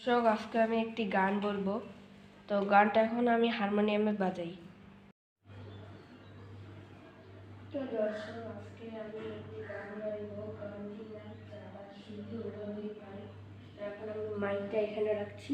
দর্শক, আজকে আমি একটি গান বলবো। তো গানটা এখন আমি হারমোনিয়ামে বাজাই। তো দর্শক, আজকে আমি একটি গান গাইবো। গানটির নাম চাঁদা শুধু উড়োই পারে। এখন আমি মাইকটা এখানে রাখছি।